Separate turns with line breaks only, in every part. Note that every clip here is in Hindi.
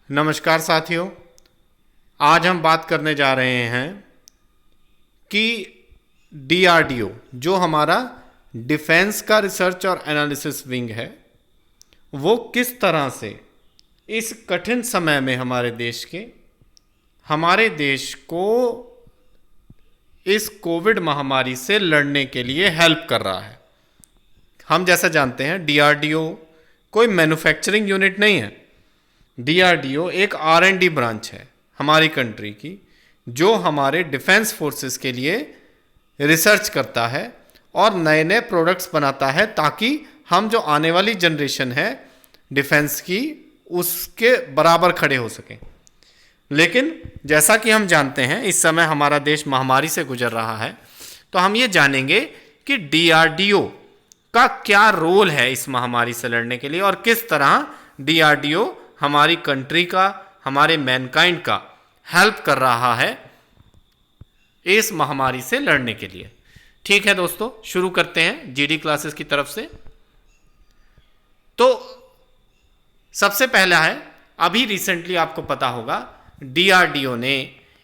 नमस्कार साथियों, आज हम बात करने जा रहे हैं कि डीआरडीओ जो हमारा डिफेंस का रिसर्च और एनालिसिस विंग है, वो किस तरह से इस कठिन समय में हमारे देश को इस कोविड महामारी से लड़ने के लिए हेल्प कर रहा है। हम जैसा जानते हैं डीआरडीओ कोई मैन्युफैक्चरिंग यूनिट नहीं है। डीआरडीओ एक आर&डी ब्रांच है हमारी कंट्री की, जो हमारे डिफेंस फोर्सेस के लिए रिसर्च करता है और नए नए प्रोडक्ट्स बनाता है, ताकि हम जो आने वाली जनरेशन है डिफेंस की, उसके बराबर खड़े हो सकें। लेकिन जैसा कि हम जानते हैं इस समय हमारा देश महामारी से गुजर रहा है, तो हम ये जानेंगे कि डीआरडीओ का क्या रोल है इस महामारी से लड़ने के लिए और किस तरह डीआरडीओ हमारी कंट्री का, हमारे मैनकाइंड का हेल्प कर रहा है इस महामारी से लड़ने के लिए। ठीक है दोस्तों, शुरू करते हैं जीडी क्लासेस की तरफ से। तो सबसे पहला है, अभी रिसेंटली आपको पता होगा डीआरडीओ ने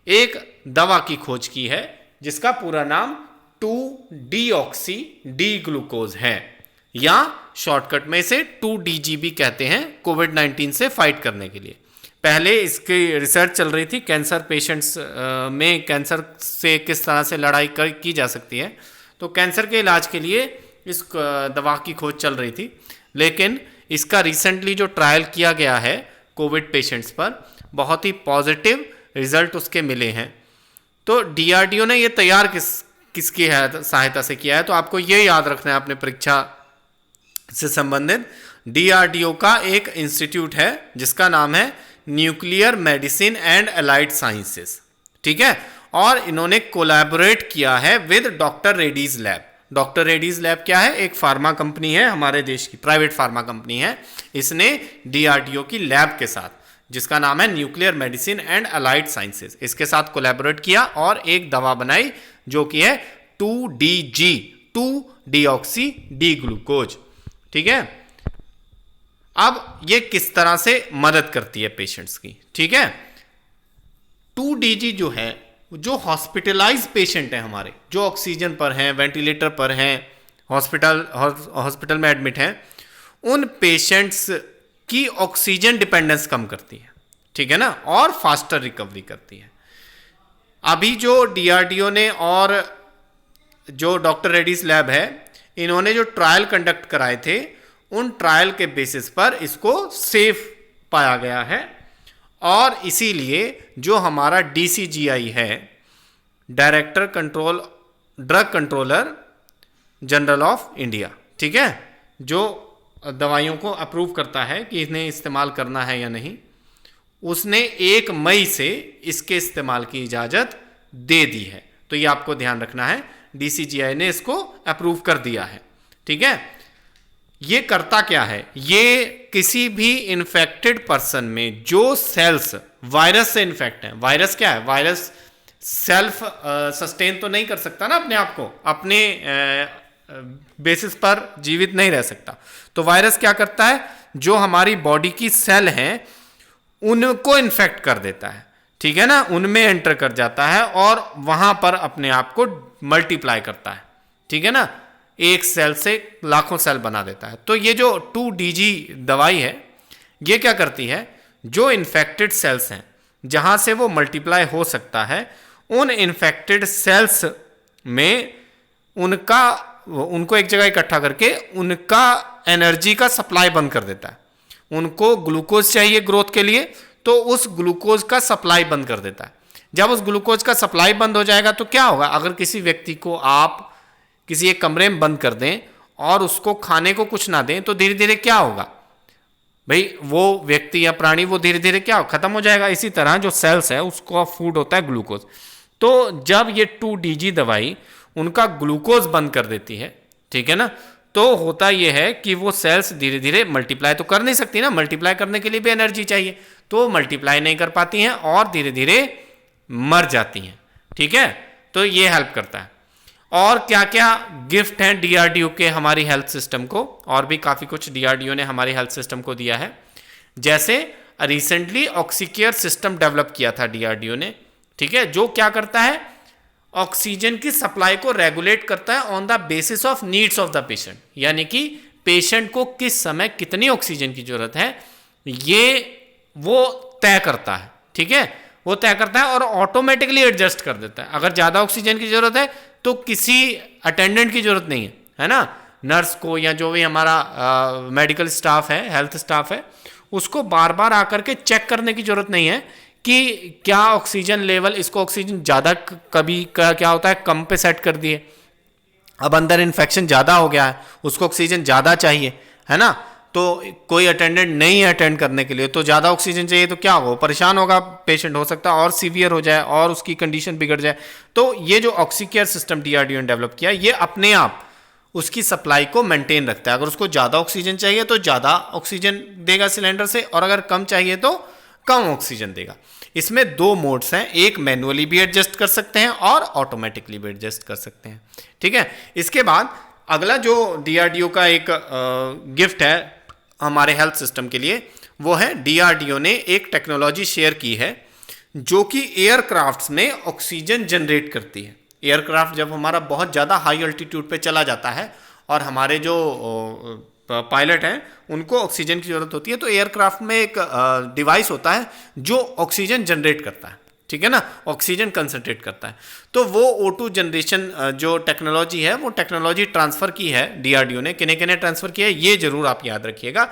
एक दवा की खोज की है जिसका पूरा नाम 2-डीऑक्सी डी ग्लूकोज है, या शॉर्टकट में इसे 2DG भी कहते हैं, कोविड-19 से फाइट करने के लिए। पहले इसकी रिसर्च चल रही थी कैंसर पेशेंट्स में, कैंसर से किस तरह से लड़ाई की जा सकती है, तो कैंसर के इलाज के लिए इस दवा की खोज चल रही थी। लेकिन इसका रिसेंटली जो ट्रायल किया गया है कोविड पेशेंट्स पर, बहुत ही पॉजिटिव रिजल्ट उसके मिले हैं। तो डीआरडीओ ने ये तैयार किसकी सहायता से किया है, तो आपको ये याद रखना है अपने परीक्षा से संबंधित। डीआरडीओ का एक इंस्टीट्यूट है जिसका नाम है nuclear medicine and allied sciences, ठीक है, और इन्होंने कोलैबोरेट किया है with doctor Reddy's lab. Doctor Reddy's lab क्या है? एक फार्मा कंपनी है, हमारे देश की प्राइवेट फार्मा कंपनी है। इसने डीआरडीओ की लैब के साथ, जिसका नाम है nuclear medicine and allied sciences, इसके साथ कोलैबोरेट किया और एक दवा बनाई जो कि है 2DG, 2-डीऑक्सी डी ग्लूकोज, ठीक है। अब ये किस तरह से मदद करती है पेशेंट्स की, ठीक है। 2DG जो है, जो हॉस्पिटलाइज पेशेंट है हमारे, जो ऑक्सीजन पर हैं, वेंटिलेटर पर हैं, हॉस्पिटल में एडमिट हैं, उन पेशेंट्स की ऑक्सीजन डिपेंडेंस कम करती है, ठीक है ना, और फास्टर रिकवरी करती है। अभी जो डीआरडीओ ने और जो डॉक्टर रेड्डीज लैब है, इन्होंने जो ट्रायल कंडक्ट कराए थे, उन ट्रायल के बेसिस पर इसको सेफ पाया गया है, और इसीलिए जो हमारा डीसीजीआई है, director control drug controller general of India, ठीक है, जो दवाइयों को अप्रूव करता है कि इन्हें इस्तेमाल करना है या नहीं, उसने 1 मई से इसके इस्तेमाल की इजाज़त दे दी है। तो ये आपको ध्यान रखना है, डीसीजीआई ने इसको अप्रूव कर दिया है, ठीक है। ये करता क्या है? ये किसी भी इन्फेक्टेड पर्सन में जो सेल्स वायरस से इन्फेक्ट हैं, वायरस क्या है? वायरस सेल्फ सस्टेन तो नहीं कर सकता ना अपने आप को, अपने बेसिस पर जीवित नहीं रह सकता। तो वायरस क्या करता है? जो हमारी बॉडी की सेल हैं उनको इन्फेक्ट कर देता है, ठीक है ना, उनमें एंटर कर जाता है और वहां पर अपने आप को मल्टीप्लाई करता है, ठीक है ना, एक सेल से लाखों सेल बना देता है। तो ये जो 2DG दवाई है, ये क्या करती है? जो इन्फेक्टेड सेल्स हैं जहां से वो मल्टीप्लाई हो सकता है, उन इन्फेक्टेड सेल्स में उनको एक जगह इकट्ठा करके उनका एनर्जी का सप्लाई बंद कर देता है। उनको ग्लूकोज चाहिए ग्रोथ के लिए, तो उस ग्लूकोज का सप्लाई बंद कर देता है। जब उस ग्लूकोज का सप्लाई बंद हो जाएगा तो क्या होगा? अगर किसी व्यक्ति को आप किसी एक कमरे में बंद कर दें और उसको खाने को कुछ ना दें, तो धीरे धीरे क्या होगा भाई? वो व्यक्ति या प्राणी वो धीरे धीरे क्या खत्म हो जाएगा। इसी तरह जो सेल्स है उसको फूड होता है ग्लूकोज। तो जब ये 2DG दवाई उनका ग्लूकोज बंद कर देती है, ठीक है ना, तो होता यह है कि वो सेल्स धीरे धीरे मल्टीप्लाई तो कर नहीं सकती ना, मल्टीप्लाई करने के लिए भी एनर्जी चाहिए, तो मल्टीप्लाई नहीं कर पाती हैं और धीरे धीरे मर जाती हैं, ठीक है। तो ये हेल्प करता है। और क्या क्या गिफ्ट हैं डीआरडीओ के हमारी हेल्थ सिस्टम को? और भी काफ़ी कुछ डीआरडीओ ने हमारी हेल्थ सिस्टम को दिया है। जैसे रिसेंटली ऑक्सीकेयर सिस्टम डेवलप किया था डीआरडीओ ने, ठीक है, जो क्या करता है, ऑक्सीजन की सप्लाई को रेगुलेट करता है on the basis of needs of the patient, यानी कि पेशेंट को किस समय कितनी ऑक्सीजन की जरूरत है ये वो तय करता है, ठीक है, वो तय करता है और ऑटोमेटिकली एडजस्ट कर देता है। अगर ज़्यादा ऑक्सीजन की जरूरत है तो किसी अटेंडेंट की जरूरत नहीं है ना, नर्स को या जो भी हमारा मेडिकल स्टाफ है, हेल्थ स्टाफ है, उसको बार बार आकर के चेक करने की जरूरत नहीं है कि क्या ऑक्सीजन लेवल, इसको ऑक्सीजन ज़्यादा कभी क्या होता है कम पे सेट कर दिए, अब अंदर इन्फेक्शन ज़्यादा हो गया है, उसको ऑक्सीजन ज़्यादा चाहिए, है ना, तो कोई अटेंडेंट नहीं है अटेंड करने के लिए, तो ज़्यादा ऑक्सीजन चाहिए तो क्या होगा, परेशान होगा पेशेंट, हो सकता है और सीवियर हो जाए और उसकी कंडीशन बिगड़ जाए। तो ये जो ऑक्सीकेयर सिस्टम डीआरडीओ ने डेवलप किया, ये अपने आप उसकी सप्लाई को मेंटेन रखता है। अगर उसको ज़्यादा ऑक्सीजन चाहिए तो ज़्यादा ऑक्सीजन देगा सिलेंडर से, और अगर कम चाहिए तो कम ऑक्सीजन देगा। इसमें 2 मोड्स हैं, एक मैनुअली भी एडजस्ट कर सकते हैं और ऑटोमेटिकली भी एडजस्ट कर सकते हैं, ठीक है। इसके बाद अगला जो डीआरडीओ का एक गिफ्ट है हमारे हेल्थ सिस्टम के लिए, वो है डीआरडीओ ने एक टेक्नोलॉजी शेयर की है जो कि एयरक्राफ्ट्स में ऑक्सीजन जनरेट करती है। एयरक्राफ्ट जब हमारा बहुत ज़्यादा हाई अल्टीट्यूड पे चला जाता है और हमारे जो पायलट हैं उनको ऑक्सीजन की ज़रूरत होती है, तो एयरक्राफ्ट में एक डिवाइस होता है जो ऑक्सीजन जनरेट करता है, ठीक है ना, ऑक्सीजन कंसंट्रेट करता है। तो वो O2 जनरेशन जो टेक्नोलॉजी है, वो टेक्नोलॉजी ट्रांसफ़र की है डीआरडीओ ने। किन्हें किन्हें ट्रांसफ़र किया है ये जरूर आप याद रखिएगा,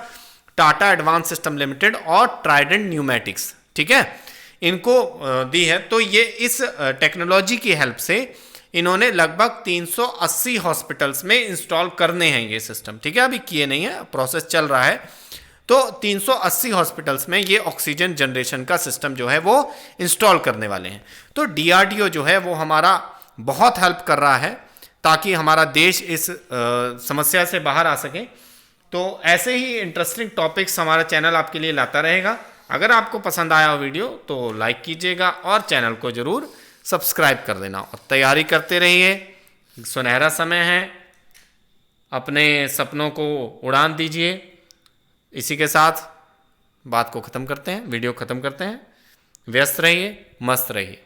टाटा एडवांस सिस्टम लिमिटेड और ट्राइडेंट न्यूमेटिक्स, ठीक है, इनको दी है। तो ये इस टेक्नोलॉजी की हेल्प से इन्होंने लगभग 380 हॉस्पिटल्स में इंस्टॉल करने हैं ये सिस्टम, ठीक है, अभी किए नहीं है, प्रोसेस चल रहा है। तो 380 हॉस्पिटल्स में ये ऑक्सीजन जनरेशन का सिस्टम जो है वो इंस्टॉल करने वाले हैं। तो डीआरडीओ जो है वो हमारा बहुत हेल्प कर रहा है ताकि हमारा देश इस समस्या से बाहर आ सके। तो ऐसे ही इंटरेस्टिंग टॉपिक्स हमारा चैनल आपके लिए लाता रहेगा। अगर आपको पसंद आया हो वीडियो तो लाइक कीजिएगा और चैनल को ज़रूर सब्सक्राइब कर देना, और तैयारी करते रहिए, सुनहरा समय है, अपने सपनों को उड़ान दीजिए। इसी के साथ बात को ख़त्म करते हैं, वीडियो ख़त्म करते हैं। व्यस्त रहिए, मस्त रहिए।